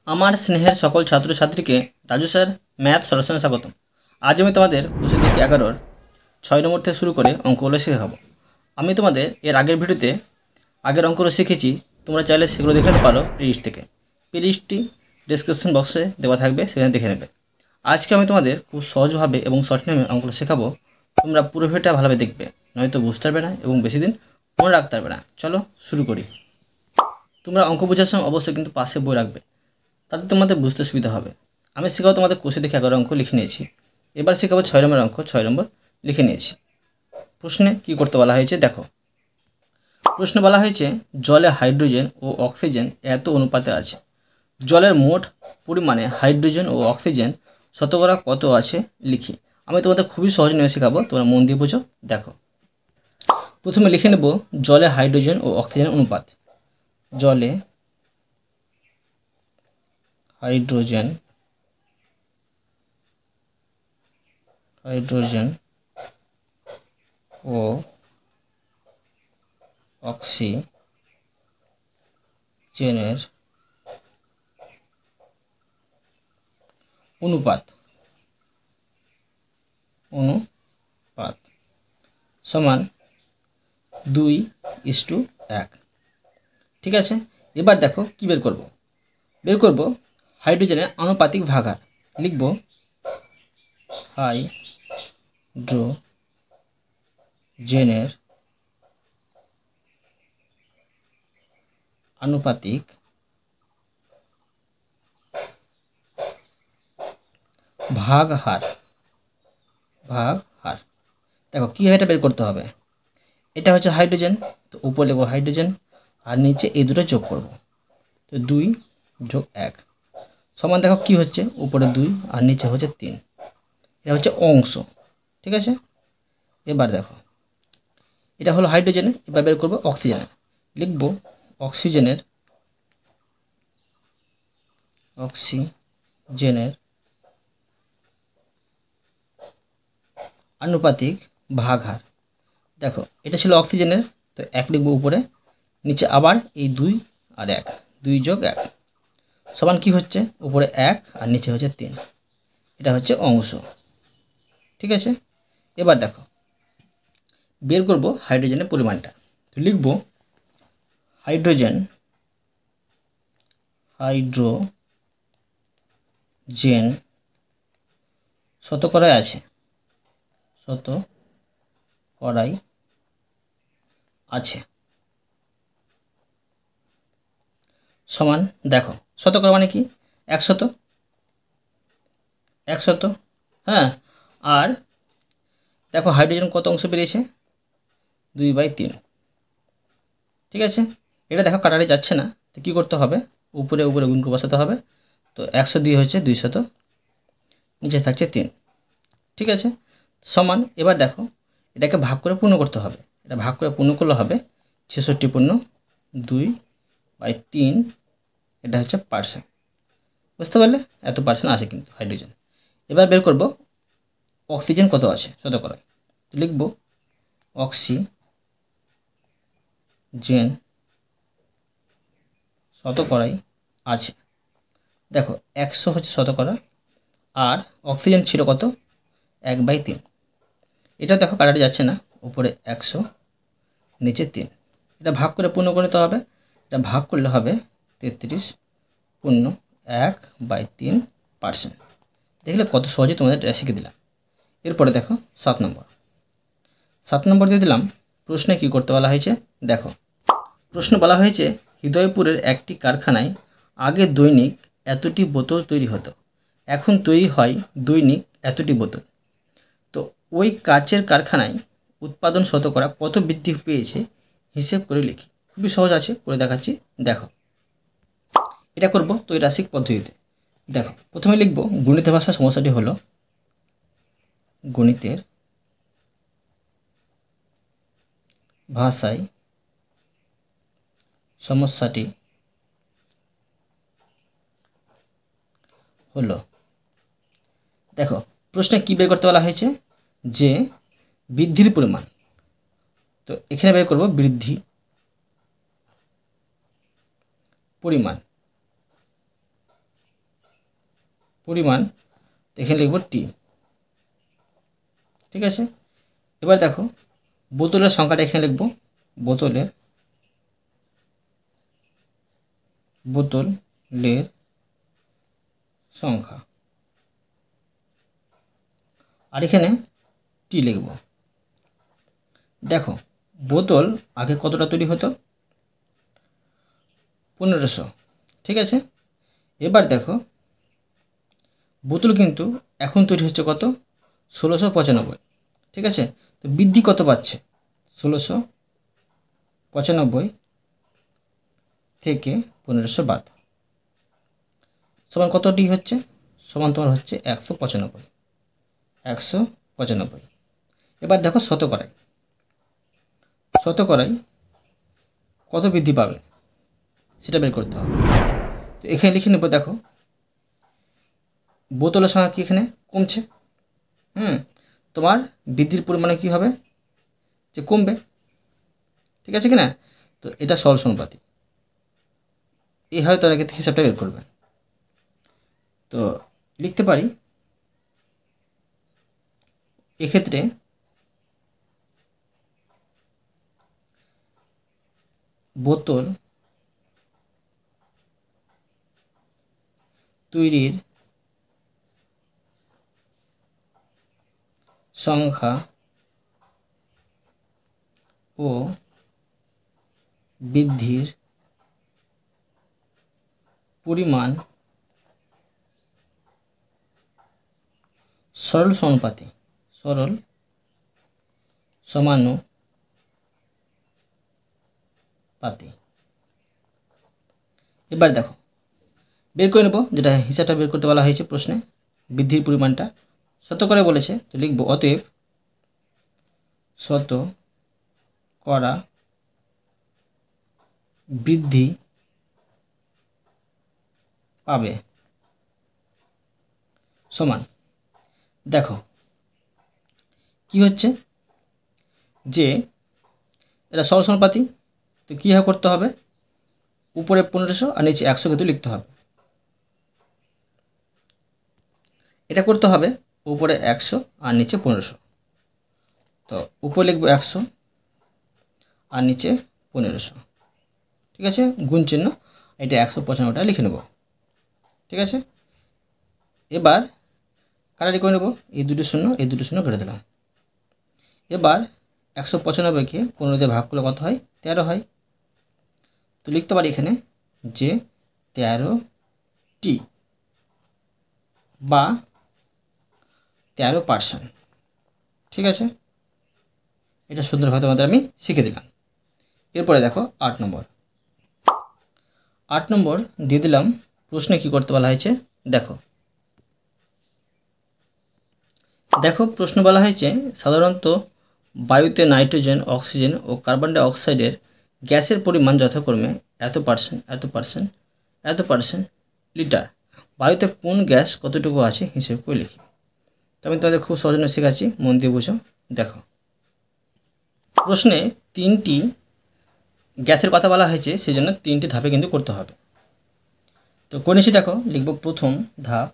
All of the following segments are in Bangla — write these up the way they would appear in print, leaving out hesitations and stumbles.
আমার স্নেহের সকল ছাত্রছাত্রীকে রাজু স্যার ম্যাথ সলিউশনে স্বাগতম। আজ আমি তোমাদের কোষে দেখি 11-র 6 নম্বর থেকে শুরু করে অঙ্কগুলো শেখাবো। আমি তোমাদের এর আগের ভিডিওতে আগের অঙ্কগুলো শিখেছি, তোমরা চাইলে সেগুলো দেখে নিতে পারো প্লেলিস্ট থেকে। প্লেলিস্টটি ডিসক্রিপশন বক্সে দেওয়া থাকবে, সেখানে দেখে নেবে। আজকে আমি তোমাদের খুব সহজভাবে এবং শর্ট নেমে অঙ্কগুলো শেখাবো। তোমরা পুরো ভিডিওটা ভালোভাবে দেখবে, নয়তো বুঝতে পারবে না এবং বেশি দিন মনে রাখতে পারবে না। চলো শুরু করি। তোমরা অঙ্ক বোঝার সময় অবশ্যই কিন্তু পাশে বই রাখবে, তাতে তোমাদের বুঝতে সুবিধা হবে। আমি শেখাবো তোমাদের কোষে দেখে 11 অঙ্ক লিখে নিয়েছি। এবার শেখাবো 6 নম্বর অঙ্ক, 6 নম্বর লিখে নিয়েছি। প্রশ্নে কি করতে বলা হয়েছে দেখো। প্রশ্নে বলা হয়েছে জলে হাইড্রোজেন ও অক্সিজেন এত অনুপাতে আছে। জলের মোট পরিমাণে হাইড্রোজেন ও অক্সিজেন শতকরা কত আছে লিখি। আমি তোমাদের খুবই সহজ নিয়ে শেখাবো, তোমরা মন দিয়ে বুঝো। দেখো, প্রথমে লিখে নেব জলে হাইড্রোজেন ও অক্সিজেন অনুপাত। জলে হাইড্রোজেন ও অক্সিজেনের অনুপাত সমান 2:1। ঠিক আছে, এবার দেখো কি বের করব হাইড্রোজেনের আনুপাতিক ভাগার। লিখব হাইড্রোজেনের আনুপাতিক ভাগ হার। দেখো কি এটা বের করতে হবে। এটা হচ্ছে হাইড্রোজেন, তো উপরে লিখব হাইড্রোজেন আর নিচে এই দুটো যোগ করব, তো 2+1 সমান দেখো কি হচ্ছে, উপরে 2 আর নিচে হচ্ছে 3। এটা হচ্ছে অংশ। ঠিক আছে, এবার দেখো এটা হলো হাইড্রোজেনের। এবার বের করব অক্সিজেনের। লিখব অক্সিজেনের আনুপাতিক ভাগ হার। দেখো এটা ছিল অক্সিজেনের, তো 1 লিখব উপরে, নিচে আবার এই 2 আর 1, 2+1 সমান কি হচ্ছে, উপরে 1 আর নিচে হচ্ছে 3। এটা হচ্ছে অংশ। ঠিক আছে, এবার দেখো বের করব হাইড্রোজেনের পরিমাণটা। তো লিখব হাইড্রোজেন শতকরায় আছে সমান, দেখো শতকরা মানে কি, 100। হ্যাঁ, আর দেখো হাইড্রোজেন কত অংশ বেরিয়েছে, 2/3। ঠিক আছে, এটা দেখো কাটারে যাচ্ছে না, তো কী করতে হবে, উপরে গুণ করে বসাতে হবে। তো 102 হচ্ছে 200, নিচে থাকছে 3। ঠিক আছে, সমান, এবার দেখো এটাকে ভাগ করে পূর্ণ করতে হবে। এটা ভাগ করে পূর্ণ করলে হবে 66 পূর্ণ 2/3। এটা হচ্ছে পার্সেন্ট। বুঝতে পারলে, এত পার্সেন্ট আছে কিন্তু হাইড্রোজেন। এবার বের করব অক্সিজেন কত আছে শতকরায়। তো লিখব অক্সিজেন শতকরায় আছে। দেখো 100 হচ্ছে শতকরা, আর অক্সিজেন ছিল কত, 1/3। এটা দেখো কাটাটি যাচ্ছে না, উপরে 100 নিচে 3। এটা ভাগ করে পূর্ণ করে নিতে হবে। এটা ভাগ করলে হবে 33 পূর্ণ 1/3%। দেখলে কত সহজে তোমাদের এটা শিখে দিলাম। এরপরে দেখো 7 নম্বর দিয়ে দিলাম। প্রশ্নে কি করতে বলা হয়েছে দেখো। প্রশ্ন বলা হয়েছে হৃদয়পুরের একটি কারখানায় আগে দৈনিক এতটি বোতল তৈরি হতো, এখন তৈরি হয় দৈনিক এতটি বোতল। তো ওই কাচের কারখানায় উৎপাদন শতকরা কত বৃদ্ধি পেয়েছে হিসেব করে লিখি। খুবই সহজ আছে, করে দেখাচ্ছি। দেখো এটা করব ত্রৈরাসিক পদ্ধতিতে। দেখো প্রথমে লিখব গণিতের ভাষার সমস্যাটি হলো, গণিতের ভাষায় সমস্যাটি হলো, দেখো প্রশ্নে কী বের করতে বলা হয়েছে, যে বৃদ্ধির পরিমাণ। তো এখানে বের করব বৃদ্ধি পরিমাণ। পরিমাণ, এখানে লিখব টি। ঠিক আছে, এবার দেখো বোতলের সংখ্যাটা এখানে লিখব, বোতলের সংখ্যা, আর এখানে টি লিখব। দেখো বোতল আগে কতটা তৈরি হতো, 1500। ঠিক আছে, এবার দেখো বোতল কিন্তু এখন তৈরি হচ্ছে কত, 1695। ঠিক আছে, তো বৃদ্ধি কত পাচ্ছে, 1695 থেকে 1500 বাদ, সমান কতটি হচ্ছে, সমান তোমার হচ্ছে 195। এবার দেখো শতকরায় কত বৃদ্ধি পাবে সেটা বের করতে হবে। তো এখানে লিখে নেব, দেখো বোতলের সংখ্যা কি এখানে কমছে, তোমার বৃদ্ধির পরিমাণে কি হবে, যে কমবে। ঠিক আছে কি না, তো এটা সরল সমানুপাতি, এইভাবে তার ক্ষেত্রে হিসাবটা বের করবে। তো লিখতে পারি এক্ষেত্রে বোতল তৈরির সংখ্যা ও বৃদ্ধির পরিমাণ সরল সমানুপাতি। এবার দেখো বের করে নেব, যেটা হিসাবটা বের করতে বলা হয়েছে প্রশ্নে, বৃদ্ধির পরিমাণটা শতকরা বলেছে, তো লিখব অতএব শতকরা বৃদ্ধি পাবে সমান, দেখো কি হচ্ছে, যে এটা সরল সমানুপাতি, তো কীভাবে করতে হবে, উপরে 1500 আর নিচে 100 কিন্তু লিখতে হবে। এটা করতে হবে উপরে 100 আর নিচে 1500, তো উপরে লিখব 100 আর নিচে 1500। ঠিক আছে, গুণ চিহ্ন, এটা 195টা লিখে নেব। ঠিক আছে, এবার কাটারি করে নেব, এই দুটো শূন্য কেটে দিলাম। এবার 195কে 15 দিয়ে ভাগ করলে কত হয়, 13 হয়। তো লিখতে পারি এখানে যে 13টি বা 13%। ঠিক আছে, এটা সুন্দরভাবে তোমাদের আমি শিখে দিলাম। এরপরে দেখো 8 নম্বর দিয়ে দিলাম, প্রশ্নে কি করতে বলা হয়েছে, দেখো প্রশ্ন বলা হয়েছে সাধারণত বায়ুতে নাইট্রোজেন, অক্সিজেন ও কার্বন ডাই অক্সাইডের গ্যাসের পরিমাণ যথাক্রমে এত পার্সেন্ট লিটার, বায়ুতে কোন গ্যাস কতটুকু আছে হিসেব করে লিখি। তো আমি তোমাদের খুব সহজ শেখাচ্ছি, মন দিয়ে বুঝো। দেখো প্রশ্নে 3টি গ্যাসের কথা বলা হয়েছে, সেই জন্য 3টি ধাপে কিন্তু করতে হবে। তো করে নিচ্ছি, দেখো লিখব প্রথম ধাপ।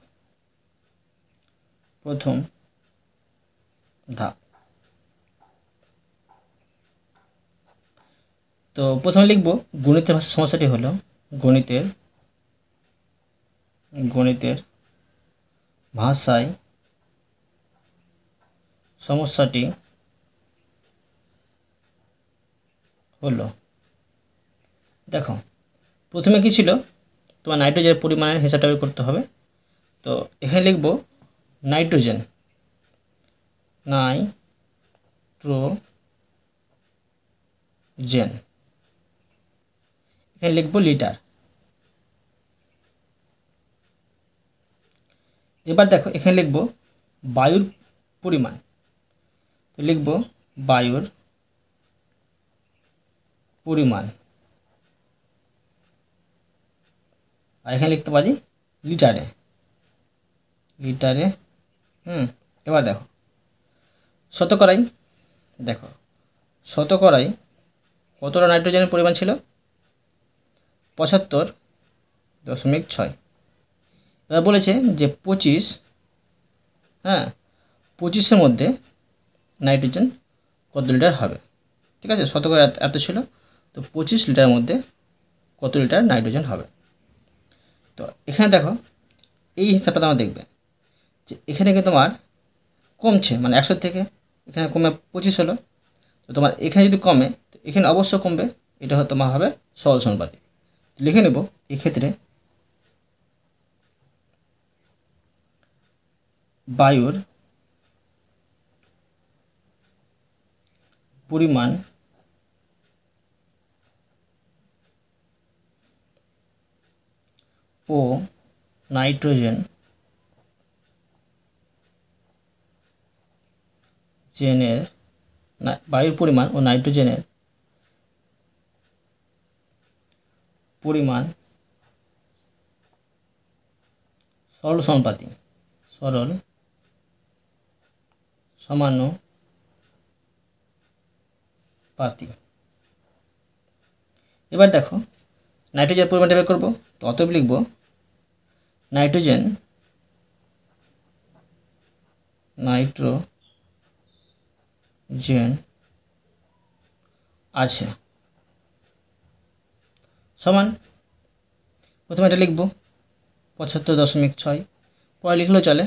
তো প্রথমে লিখব গণিতের ভাষার সমস্যাটি হলো গণিতের ভাষায় সমস্যাটি হলো, দেখো প্রথমে কি ছিল, তোমার নাইট্রোজেনের পরিমাণের হিসাবটা বের করতে হবে। তো এখানে লিখব নাইট্রোজেন, এখানে লিখব লিটার। এবার দেখো এখানে লিখব বায়ুর পরিমাণ, তো লিখব বায়ুর পরিমাণ, আর এখানে লিখতে পারি লিটারে। এবার দেখো শতকরাই কতটা নাইট্রোজেনের পরিমাণ ছিল, 75.6। এবার বলেছে যে 25, হ্যাঁ 25-এর মধ্যে নাইট্রোজেন কত লিটার হবে। ঠিক আছে, শতকরা এত ছিল, তো 25 লিটারের মধ্যে কত লিটার নাইট্রোজেন হবে। তো এখানে দেখো এই হিসাবটা তোমার দেখবে যে এখানে কিন্তু তোমার কমছে, মানে 100 থেকে এখানে কমে 25 হলো, তো তোমার এখানে যদি কমে তো এখানে অবশ্য কমবে, এটা তোমার হবে সরল সমানুপাতিক। লিখে নেব এক্ষেত্রে বায়ুর পরিমাণ ও নাইট্রোজেন বায়ুর পরিমাণ ও নাইট্রোজেনের পরিমাণ সরল সমানুপাতিক। এবার দেখো নাইট্রোজেনের পরিমাণটা বের করবো, তো অতএব লিখব নাইট্রোজেন আছে সমান, প্রথমে এটা লিখব 75.6, পরে লিখলেও চলে।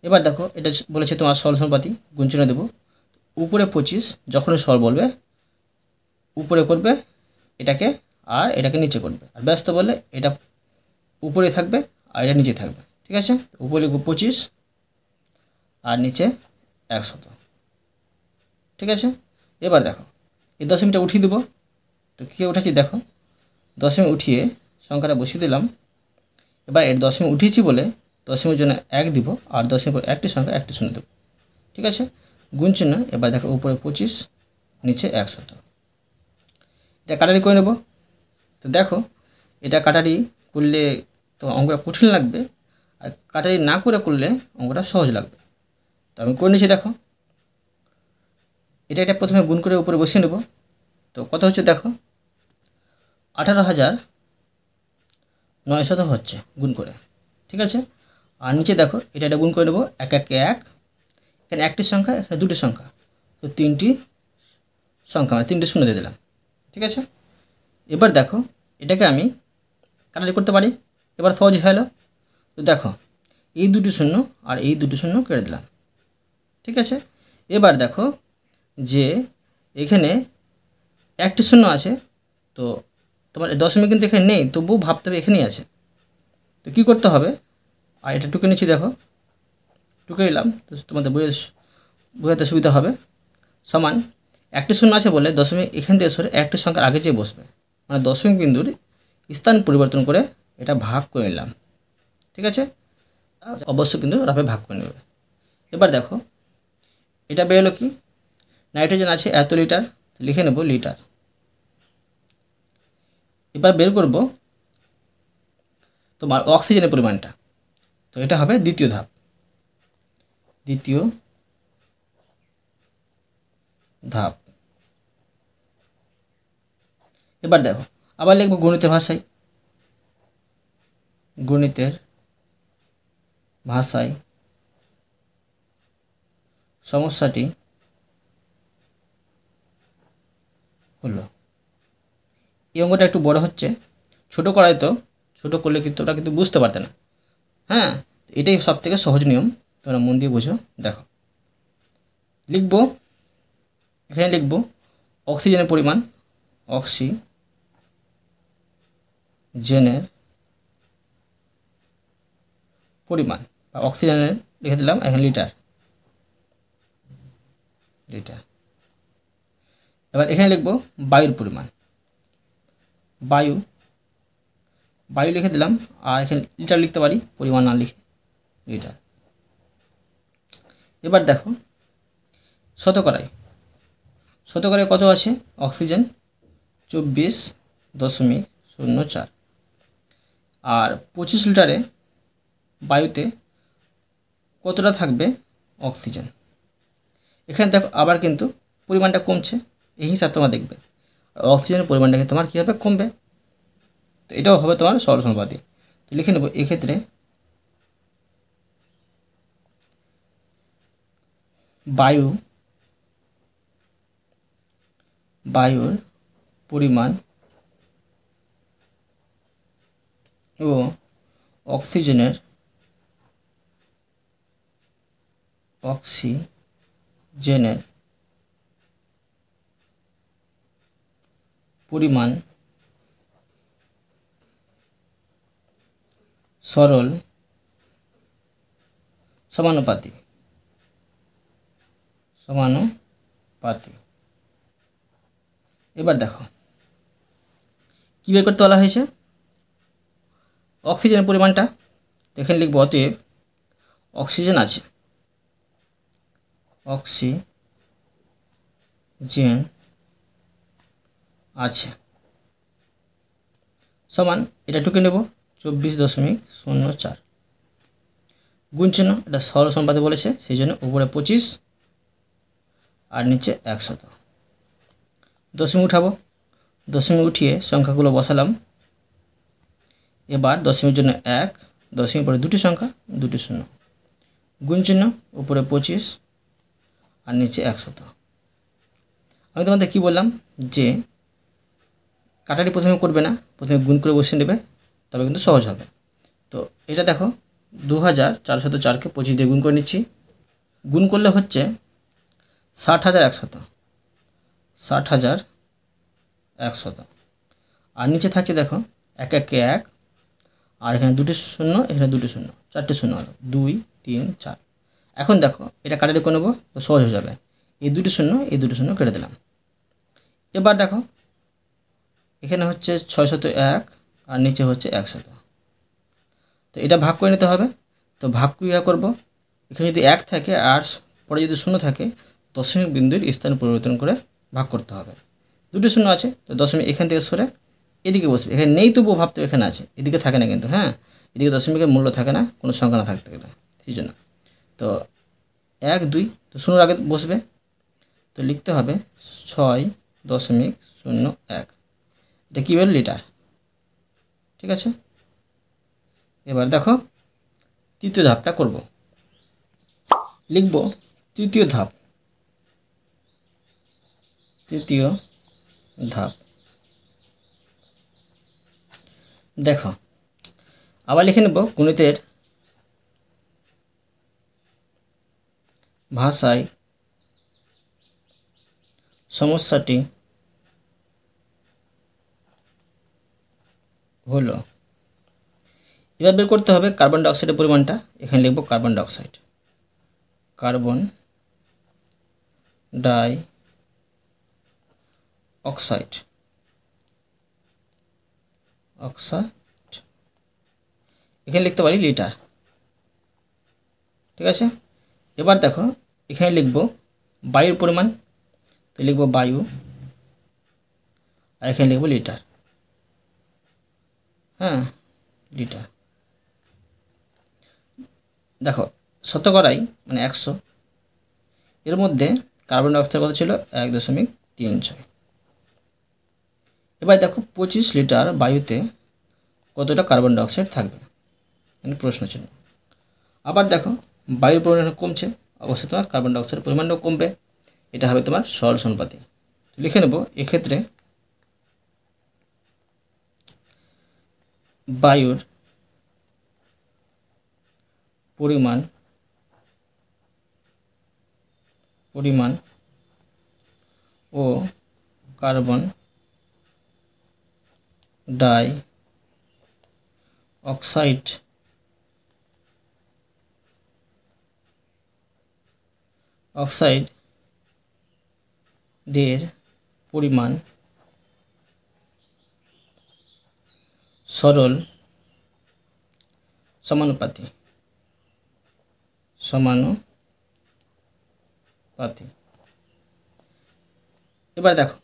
এবার দেখো এটা বলেছে তোমার সরল সমানুপাতিক, গুণ চিহ্ন দেবো, উপরে 25 যখন সরল বলবে উপরে করবে এটাকে, আর এটাকে নিচে করবে, আর ব্যস্ত বললে এটা উপরে থাকবে আর এটা নিচে থাকবে। ঠিক আছে, উপরে লিখব 25 আর নিচে 100। ঠিক আছে, এবার দেখো এই দশমিকটা উঠিয়ে দেবো, তো কী উঠেছি দেখো, দশমিক উঠিয়ে সংখ্যাটা বসিয়ে দিলাম। এবার এর দশমিক উঠিয়েছি বলে দশমিকের জন্য 1 দিব, আর দশমিক পর একটি সংখ্যা একটি শূন্য দেবো। ঠিক আছে, গুণ চিহ্ন, এবার দেখো উপরে 25 নিচে 100। এটা কাটারি করে নেব। তো দেখো এটা কাটারি করলে তো অঙ্কটা কঠিন লাগবে, আর কাটারি না করে করলে অঙ্কটা সহজ লাগবে। তো আমি করে নিচ্ছি, দেখো এটা প্রথমে গুণ করে উপরে বসিয়ে নেব। তো কত হচ্ছে দেখো 18,900 হচ্ছে গুণ করে। ঠিক আছে, আর নিচে দেখো এটা গুণ করে নেব, 1 1 1, এখানে একটি সংখ্যা এখানে দুটি সংখ্যা, তো 3টি সংখ্যা মানে 3টে শূন্য দিয়ে দিলাম। ঠিক আছে, এবার দেখো এটাকে আমি কাটারি করতে পারি, এবার সহজ হলো। তো দেখো এই দুটি শূন্য আর এই দুটি শূন্য কেটে দিলাম। ঠিক আছে, এবার দেখো যে এখানে একটি শূন্য আছে, তো তোমার দশমিক কিন্তু এখানে নেই, তবুও ভাবতে হবে এখানেই আছে। তো কী করতে হবে, আর এটা টুকে নিচ্ছি, দেখো টুকে নিলাম, তো তোমাদের বোঝাতে সুবিধা হবে। সমান একটি শূন্য আছে বলে দশমিক এখান থেকে সরে একটি সংখ্যার আগে যেয়ে বসবে, মানে দশমিক বিন্দুর স্থান পরিবর্তন করে এটা ভাগ করে নিলাম। ঠিক আছে, অবশ্যই কিন্তু রাফে ভাগ করে নেবে। এবার দেখো এটা বেরোলো কি, নাইট্রোজেন আছে এত লিটার, লিখে নেব লিটার। এবার বের করব তোমার অক্সিজেনের পরিমাণটা, তো এটা হবে দ্বিতীয় ধাপ। এবার দেখো আবার লিখব গণিতের ভাষায় সমস্যাটি হলো, এই অঙ্কটা একটু বড় হচ্ছে, ছোট করাই তো, ছোট করলে কিন্তু ওটা কিন্তু বুঝতে পারতে না। হ্যাঁ, এটাই সব থেকে সহজ নিয়ম, তোমরা মন দিয়ে বুঝো। দেখো লিখব, এখানে লিখব অক্সিজেনের পরিমাণ, অক্সিজেনের পরিমাণ বা অক্সিজেনের লিখে দিলাম এখানে লিটার। এবার এখানে লিখব বায়ুর পরিমাণ, বায়ু লিখে দিলাম, আর এখানে লিটার লিখতে পারি পরিমাণ না লিখে, লিটার। এবার দেখো শতকরায় কত আছে, অক্সিজেন 24.04, আর 25 লিটারে বায়ুতে কতটা থাকবে অক্সিজেন। এখানে দেখো আবার কিন্তু পরিমাণটা কমছে, এই হিসাব তোমার দেখবে, আর অক্সিজেনের পরিমাণটা কিন্তু তোমার কী হবে, কমবে। তো এটাও হবে তোমার সরল সমানুপাতিক। তো লিখে নেব এক্ষেত্রে বায়ুর পরিমাণ ও অক্সিজেনের পরিমাণ সরল সমানুপাতিক। এবার দেখো কী বের করতে বলা হয়েছে, অক্সিজেনের পরিমাণটা এখানে লিখব। অতএব অক্সিজেন আছে সমান, এটা টুকে নেব 24.04 গুণ চিহ্ন, এটা সরল সমানুপাতে বলেছে সেই জন্য উপরে 25 আর নিচে 100। দশমিক উঠাবো, দশমিক উঠিয়ে সংখ্যাগুলো বসালাম। এবার দশমিকের জন্য 1, দশমিক পরে দুটি সংখ্যা, দুটি শূন্য, গুণ চিহ্ন, উপরে 25 আর নিচে 100। আমি তোমাদের কী বললাম যে কাটাটি প্রথমে করবে না, প্রথমে গুণ করে বসিয়ে নেবে, তবে কিন্তু সহজ হবে। তো এটা দেখো 2404কে 25 দিয়ে গুণ করে নিচ্ছি। গুণ করলে হচ্ছে 60,100 আর নিচে থাকছে দেখো 1 1 1 আর এখানে দুটি শূন্য, এখানে দুটি শূন্য, 4টে শূন্য হলো 2 3 4। এখন দেখো এটা কাটাটি করে নেবো, তো সহজ হয়ে যাবে। এই দুটি শূন্য কেটে দিলাম। এবার দেখো এখানে হচ্ছে 601 আর নিচে হচ্ছে 100। তো এটা ভাগ করে নিতে হবে। তো ভাগ ক্রিয়া করব, এখানে যদি 1 থাকে আর পরে যদি শূন্য থাকে, দশমিক বিন্দুর স্থান পরিবর্তন করে ভাগ করতে হবে। দুটি শূন্য আছে, তো দশমিক এখান থেকে সরে এদিকে বসবে। এখানে নেই তবুও ভাবতে এখানে আছে, এদিকে থাকে না কিন্তু। হ্যাঁ, এদিকে দশমিকের মূল্য থাকে না, কোনো সংখ্যা না থাকতে গেলে, সেই জন্য। তো 1 2, তো শূন্যর আগে বসবে, তো লিখতে হবে 6.01। এটা কী বলে? লিটার। ঠিক আছে, এবার দেখো তৃতীয় ধাপটা করব। লিখব তৃতীয় ধাপ। দেখো আবার লিখে নেব, গণিতের ভাষায় সমস্যাটি হলো, এবার বের করতে হবে কার্বন ডাইঅক্সাইডের পরিমাণটা। এখানে লিখব কার্বন ডাইঅক্সাইড এখানে লিখতে পারি লিটার। ঠিক আছে, এবার দেখো এখানে লিখব বায়ুর পরিমাণ, তো লিখব বায়ু, আর এখানে লিখব লিটার। হ্যাঁ, লিটার। দেখো শতকরাই মানে 100, এর মধ্যে কার্বন ডাইঅক্সাইড কত ছিল? 1.36। এবার দেখো 25 লিটার বায়ুতে কতটা কার্বন ডাইঅক্সাইড থাকবে, মানে প্রশ্ন চিহ্ন। আবার দেখো বায়ুর পরিমাণ কমছে, অবশ্যই তোমার কার্বন ডাইঅক্সাইডের পরিমাণটাও কমবে। এটা হবে তোমার সরল সমানুপাতি। লিখে নেব এক্ষেত্রে বায়ুর পরিমাণ ও কার্বন ডাই অক্সাইডের পরিমাণ সরল সমানুপাতি। এবার দেখো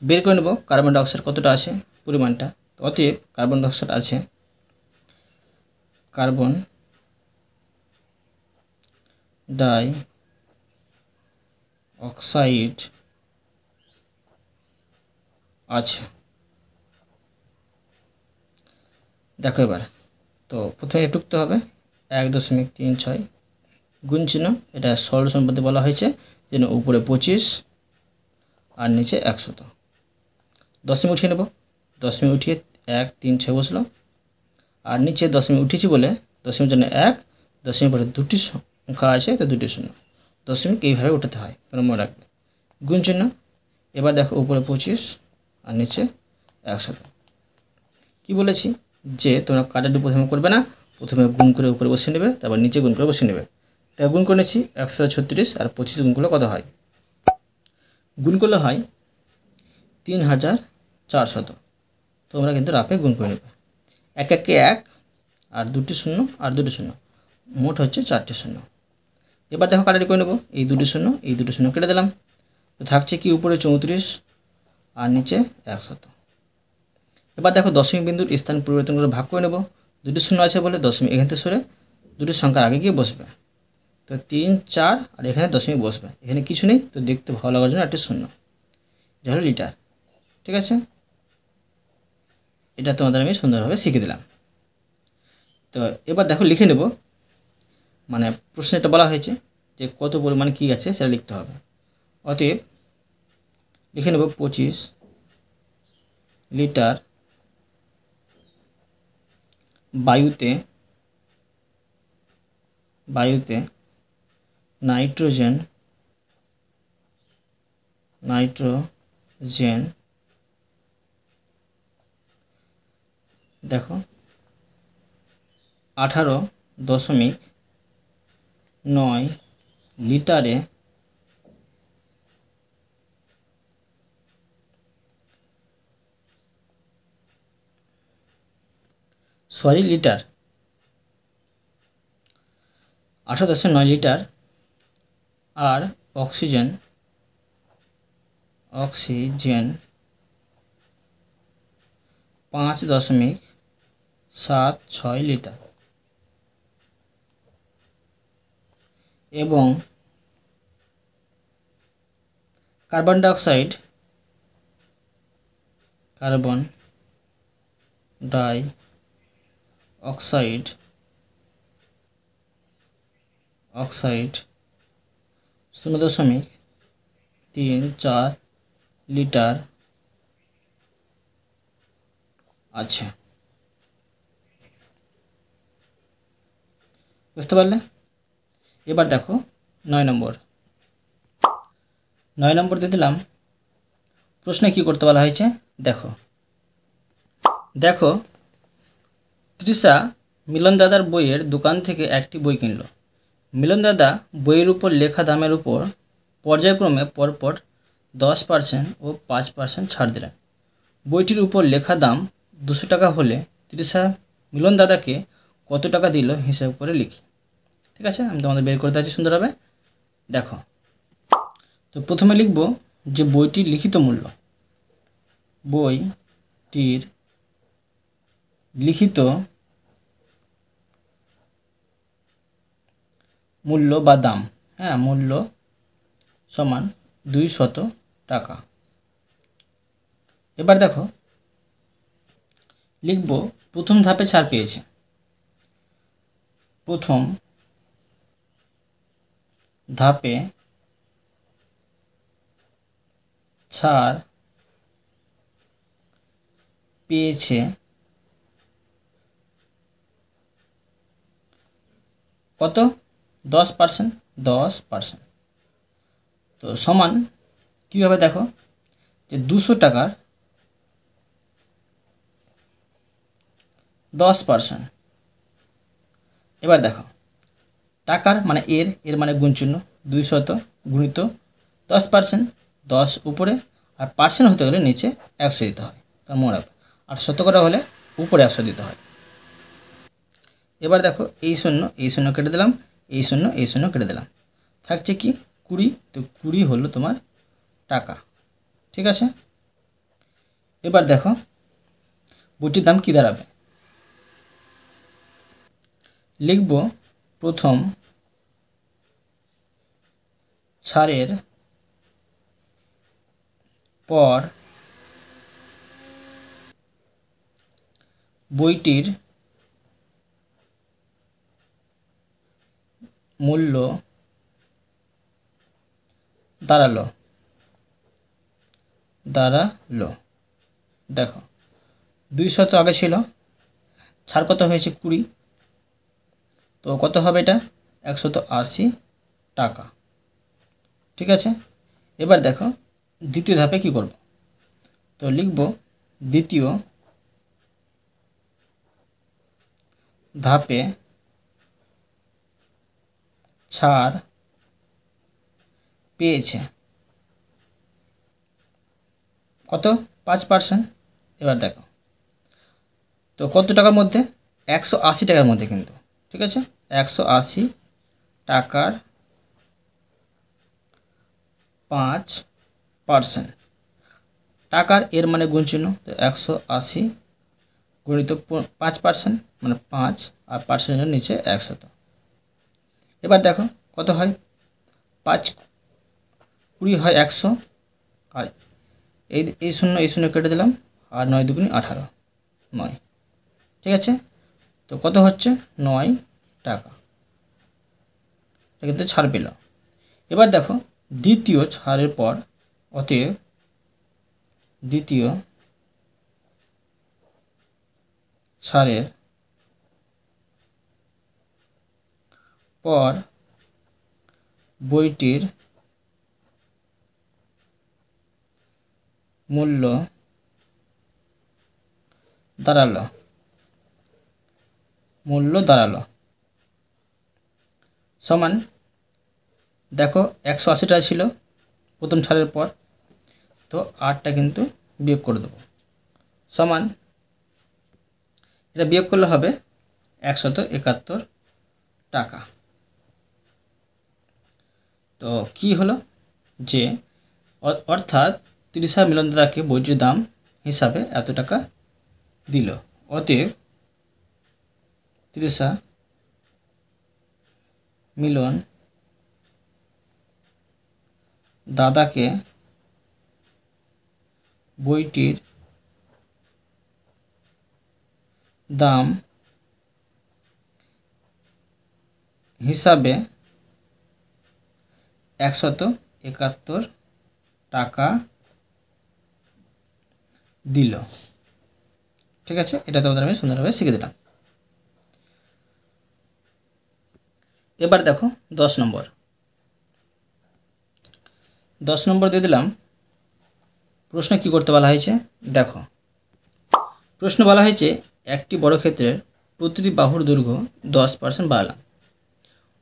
বের করে নেব কার্বন ডাইঅক্সাইড কতটা আছে, পরিমাণটা। অতএব কার্বন ডাইঅক্সাইড আছে, কার্বন ডাই অক্সাইড আছে। দেখো এবার তো প্রথমে টুকতে হবে 1.36, গুণ চিহ্ন, এটা সরল সম্পত্তি বলা হয়েছে, যেন উপরে 25 আর নিচে 100। দশমিক উঠিয়ে নেব, দশমিক উঠিয়ে 1 3 6 বসলো, আর নিচে দশমিক উঠেছি বলে দশমিক জন্য 1, দশমিক পরে দুটি সংখ্যা আছে তো দুটি শূন্য, দশমিক এইভাবে উঠাতে হয়, মনে রাখবে। গুণ চিহ্ন, এবার দেখো উপরে 25 আর নিচে 100। কি বলেছি যে তোমরা কাটাটি প্রথমে করবে না, প্রথমে গুণ করে উপরে বসিয়ে নেবে, তারপর নিচে গুণ করে বসিয়ে নেবে। তাই গুণ করে নিচ্ছি 136 আর 25 গুণ করলে কত হয়? গুণ করলে হয় 3400। তোমরা কিন্তু রাফে গুণ করে নেবে। 1 1 1 আর দুটি শূন্য আর দুটি শূন্য, মোট হচ্ছে 4টি শূন্য। এবার দেখো কাটাটি করে নেব, এই দুটি শূন্য এই দুটি শূন্য কেটে দিলাম, তো থাকছে কি উপরে 34 আর নিচে 100। এবার দেখো দশমিক বিন্দুর স্থান পরিবর্তন করে ভাগ করে নেব, দুটি শূন্য আছে বলে দশমিক এখান থেকে সরে দুটি সংখ্যার আগে গিয়ে বসবে, তো 3 4 আর এখানে দশমিক বসবে, এখানে কিছু নেই, তো দেখতে ভালো লাগার জন্য একটি শূন্য, এটা হলো লিটার। ঠিক আছে, এটা তোমাদের আমি সুন্দরভাবে শিখে দিলাম। তো এবার দেখো লিখে নেব, মানে প্রশ্নে এটা বলা হয়েছে যে কত পরিমাণ কী আছে সেটা লিখতে হবে। অতএব লিখে নেব 25 লিটার বায়ুতে নাইট্রোজেন দেখো 18.9 লিটারে লিটার 18.9 লিটার, আর অক্সিজেন 5.76 লিটার, এবং কার্বন ডাইঅক্সাইড অক্সাইড 0.34 লিটার আছে। বুঝতে পারলে? এবার দেখো 9 নম্বর দিয়ে দিলাম। প্রশ্নে কি করতে বলা হয়েছে দেখো তৃষা মিলন দাদার বইয়ের দোকান থেকে একটি বই কিনল। মিলন দাদা বইয়ের উপর লেখা দামের উপর পর্যায়ক্রমে পরপর 10% ও 5% ছাড় দিলেন। বইটির উপর লেখা দাম 200 টাকা হলে তৃষা মিলন দাদাকে কত টাকা দিল হিসাব করে লিখি। ঠিক আছে, আমি তোমাদের বের করতে আছি সুন্দরভাবে। দেখো, তো প্রথমে লিখব যে বইটির লিখিত মূল্য, বইটির লিখিত মূল্য বা দাম, মূল্য সমান 200 টাকা। এবার দেখো লিখব প্রথম ধাপে ছাড় পেয়েছে, প্রথম ধাপে ছাড় পেয়েছে কত? 10%। তো সমান কীভাবে দেখো, যে 200 টাকার 10%। এবার দেখো টাকার মানে এর মানে গুণ চিহ্ন, 200 গুণিত 10%, 10 উপরে, আর পার্সেন্ট হতে গেলে নিচে 100 দিতে হয়, তার মনে রাখবে। আর শতকরা হলে উপরে 100 দিতে হয়। এবার দেখো এই শূন্য কেটে দিলাম, এই শূন্য কেটে দিলাম, থাকছে কি 20। তো 20 হলো তোমার টাকা। ঠিক আছে, এবার দেখো বইটির দাম কী দাঁড়াবে। লিখব প্রথম ছাড়ের পর বইটির মূল্য দাঁড়ালো দেখো 200 আগে ছিল, ছাড় কত হয়েছে 20, তো কত হবে এটা 180 টাকা। ঠিক আছে, এবার দেখো দ্বিতীয় ধাপে কি করব, তো লিখব দ্বিতীয় ধাপে ছাড় পেয়েছে কত 5%। এবার দেখো তো কত টাকার মধ্যে 180 টাকার মধ্যে কিন্তু, ঠিক আছে 180 টাকার 5%, টাকার এর মানে গুণ চিহ্ন, তো 180 গুণিত 5% মানে 5 আর পার্সেন্টের নিচে 100। এবার দেখো কত হয় 5 20 হয় 100, আর এই শূন্য কেটে দিলাম, আর 9 দুগুণে 18 9। ঠিক আছে, তো কত হচ্ছে 9 টাকা, এটা কিন্তু ছাড় পেল। এবার দেখো দ্বিতীয় ছাড়ের পর, অতএব দ্বিতীয় ছাড়ের পর বইটির মূল্য দাঁড়ালো সমান, দেখো 180 টাকা ছিল প্রথম ছাড়ের পর, তো 8টা কিন্তু বিয়োগ করে দেবো, সমান এটা বিয়োগ করলে হবে 171 টাকা। তো কি হলো যে অর্থাৎ তৃষা মিলন দাদাকে বইটির দাম হিসাবে এত টাকা দিল, অতএব তৃষা মিলন দাদাকে বইটির দাম হিসাবে 171 টাকা দিল। ঠিক আছে, এটা তোমাদের আমি সুন্দরভাবে শিখে দিলাম। এবার দেখো 10 নম্বর দিয়ে দিলাম। প্রশ্ন কি করতে বলা হয়েছে দেখো, প্রশ্ন বলা হয়েছে একটি বর্গক্ষেত্রের প্রতিটি বাহুর দৈর্ঘ্য 10% বাড়ালাম,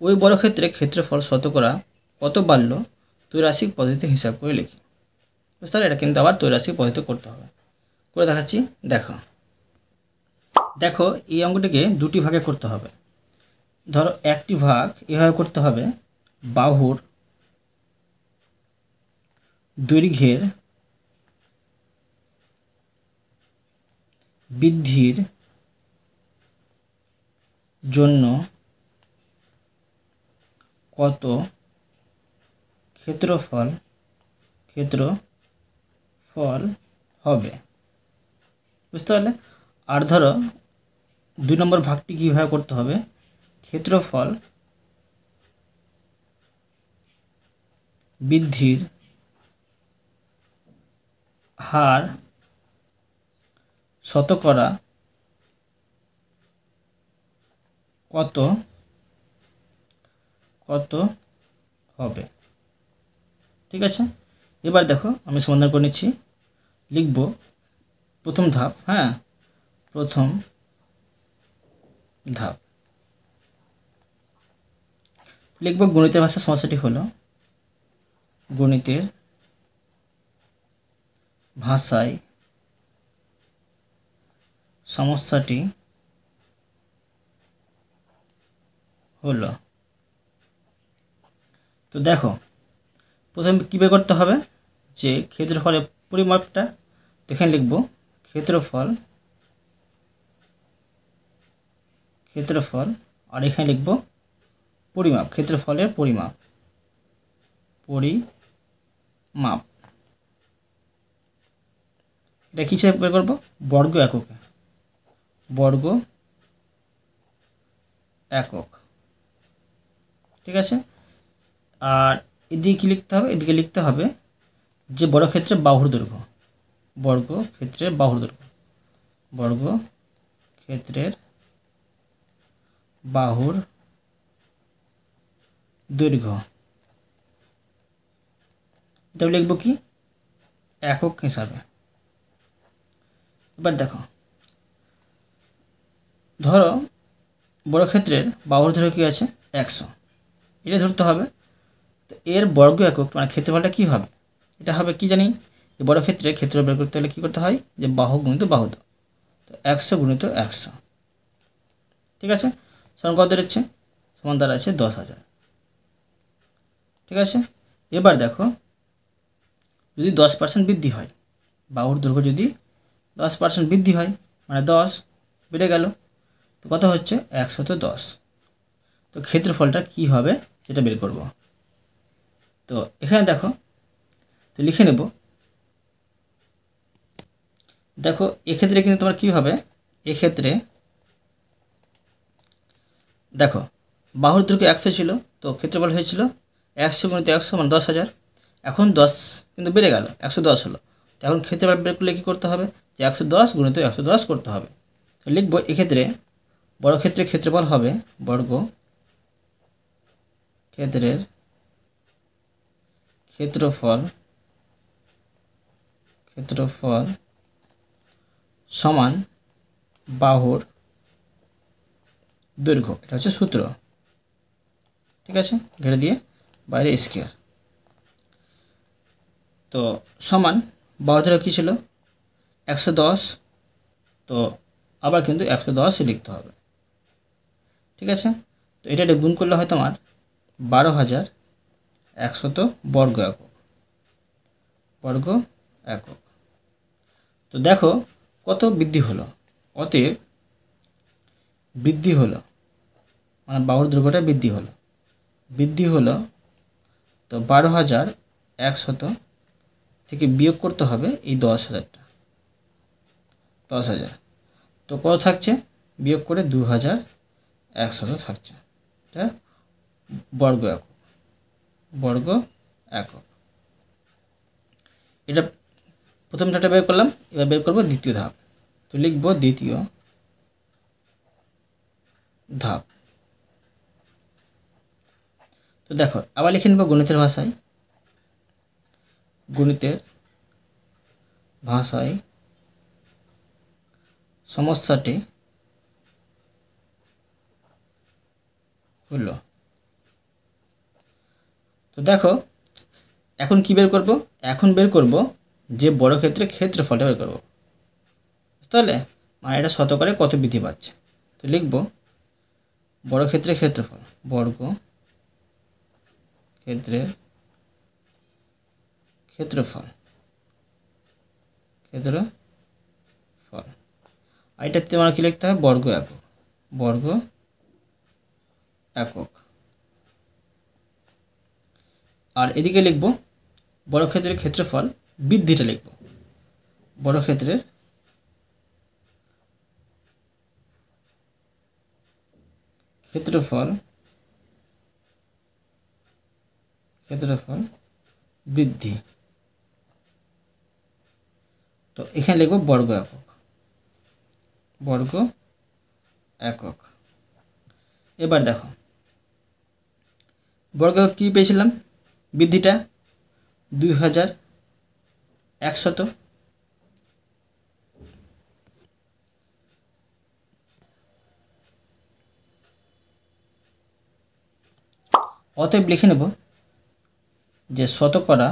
ওই বর্গক্ষেত্রে ক্ষেত্রফল শতকরা কত বাড়ল ত্রৈরাশিক পদ্ধতিতে হিসাব করে লিখি। বুঝতে পারলে, এটা কিন্তু আবার ত্রৈরাশিক পদ্ধতিতে করতে হবে, করে দেখাচ্ছি। দেখো এই অঙ্কটিকে দুটি ভাগে করতে হবে। ধরো একটি ভাগ এভাবে করতে হবে, বাহুর দৈর্ঘ্যের বৃদ্ধির জন্য কত ক্ষেত্রফল হবে, বুঝতে পারলে। আর ধরো 2 নম্বর ভাগটি কীভাবে করতে হবে, ক্ষেত্রফল বৃদ্ধির হার শতকরা কত হবে। ঠিক আছে, এবার দেখো আমি সমাধান করে নিচ্ছি। লিখব প্রথম ধাপ, প্রথম ধাপ লিখব গণিতের ভাষায় সমস্যাটি হলো, গণিতের ভাষায় সমস্যাটি হলো। তো দেখো প্রথমে কী বের করতে হবে, যে ক্ষেত্রফলের পরিমাপটা, এখানে লিখব ক্ষেত্রফল, আর এখানে লিখব পরিমাপ, ক্ষেত্রফলের পরিমাপ। এটা কী হিসেবে বের করব, বর্গ একক। ঠিক আছে। আর এদিকে কী লিখতে হবে, এদিকে লিখতে হবে যে বর্গক্ষেত্রের বাহুর দৈর্ঘ্য, বর্গক্ষেত্রের বাহুর দৈর্ঘ্য, বর্গক্ষেত্রের বাহুর দৈর্ঘ্য, এটা লিখব কি একক হিসাবে। এবার দেখো, ধরো বর্গক্ষেত্রের বাহুর দৈর্ঘ্য কী আছে 100, এটা ধরতে হবে। তো এর বর্গ একক মানে ক্ষেত্রফলটা কী হবে, এটা হবে কি জানি যে বর্গক্ষেত্রে ক্ষেত্রফল বের করতে হলে কী করতে হয়, যে বাহু গুণিত বাহু। তো 100 গুণিত 100, ঠিক আছে, সমান কত দাঁড়াচ্ছে, সমান দাঁড়াচ্ছে 10,000। ঠিক আছে। এবার দেখো যদি 10% বৃদ্ধি হয়, বাহুর দৈর্ঘ্য যদি 10% বৃদ্ধি হয় মানে 10 বেড়ে গেল, তো কত হচ্ছে 110। তো ক্ষেত্রফলটা কি হবে সেটা বের করব। তো এখানে দেখো, তো লিখে নেব। দেখো এক্ষেত্রে কিন্তু তোমার কী হবে, এক্ষেত্রে দেখো বাহুর দৈর্ঘ্য 100 ছিল, তো ক্ষেত্রফল হয়েছিল 100 গুণিত 100 মানে 10,000। এখন 10 কিন্তু বেড়ে গেল, 110 হলো। তো এখন ক্ষেত্রফল বের করলে কী করতে হবে, যে 110 গুণিত 110 করতে হবে। তো লিখব এক্ষেত্রে বর্গক্ষেত্রের ক্ষেত্রফল হবে, বর্গক্ষেত্রের ক্ষেত্রফল সমান বাহুর দৈর্ঘ্য, এটা হচ্ছে সূত্র। ঠিক আছে, ঘেরে দিয়ে বাইরে স্কয়ার। তো সমান বাহুর দৈর্ঘ্য কী ছিল 110, তো আবার কিন্তু 110 লিখতে হবে। ঠিক আছে। তো এটা গুণ করলে হয় তোমার 12,100 বর্গ একক। তো দেখো কত বৃদ্ধি হলো, অতএব বৃদ্ধি হলো মানে বাহুর দৈর্ঘ্যটা বৃদ্ধি হলো। তো 12,100 থেকে বিয়োগ করতে হবে এই 10,000টা, 10,000। তো কত থাকছে, বিয়োগ করে 2,100 থাকছে। এটা বর্গ একক। এটা প্রথম ধাপটা বের করলাম, এবার বের করব দ্বিতীয় ধাপ। তো লিখব দ্বিতীয় ধাপ। তো দেখো আবার লিখে নেব গণিতের ভাষায় সমস্যাটি হলো। তো দেখো এখন কি বের করব, এখন বের করব যে বর্গক্ষেত্রের ক্ষেত্রফলটা বের করব, তাহলে মানে এটা শতকরে কত বৃদ্ধি পাচ্ছে। তো লিখব বর্গক্ষেত্রের ক্ষেত্রফল, বর্গক্ষেত্রের ক্ষেত্রফল, আর এটাতে আমার কী লিখতে হবে, বর্গ একক। আর এদিকে লিখব বর্গক্ষেত্রের ক্ষেত্রফল বৃদ্ধিটা লিখব, বর্গক্ষেত্রের ক্ষেত্রফল বৃদ্ধি। তো এখানে লিখব বর্গ একক। এবার দেখো বর্গ কী পেয়েছিলাম, বৃদ্ধিটা 2,100। অতএব লিখে নেব যে শতকরা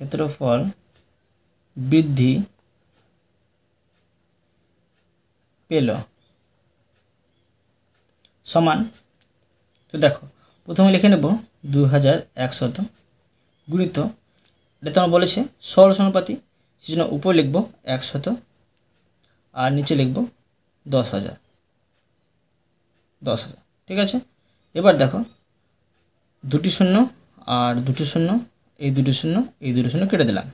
ক্ষেত্রফল বৃদ্ধি পেল সমান। তো দেখো প্রথমে লিখে নেব 2,100 গুণিত, এটা তোমার বলেছে সরল সমানুপাতি, সেজন্য উপর লিখব 100 আর নিচে লিখব 10,000। ঠিক আছে। এবার দেখো দুটি শূন্য আর দুটি শূন্য, এই দুটি শূন্য কেটে দিলাম,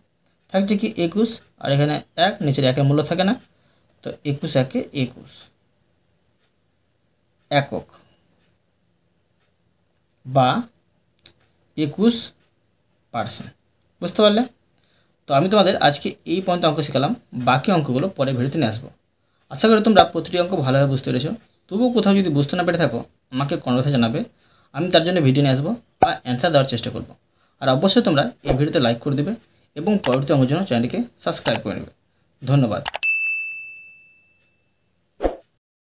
থাকছে কি 21, আর এখানে 1, নিচের 1-এর মূল্য থাকে না, তো 21 একে 21 একক বা 21%। বুঝতে পারলে? তো আমি তোমাদের আজকে এই পর্যন্ত অঙ্ক শেখালাম, বাকি অঙ্কগুলো পরে ভিডিওতে নিয়ে আসবো। আশা করি তোমরা প্রতিটি অঙ্ক ভালোভাবে বুঝতে পেরেছো। তবুও কোথাও যদি বুঝতে না পেরে থাকো আমাকে কমেন্টে জানাবে, আমি তার জন্য ভিডিও নিয়ে আসবো বা অ্যান্সার দেওয়ার চেষ্টা করব। আর অবশ্যই তোমরা এই ভিডিওতে লাইক করে দেবে এবং পরবর্তী অঙ্কের জন্য চ্যানেলটিকে সাবস্ক্রাইব করে নেবে। ধন্যবাদ।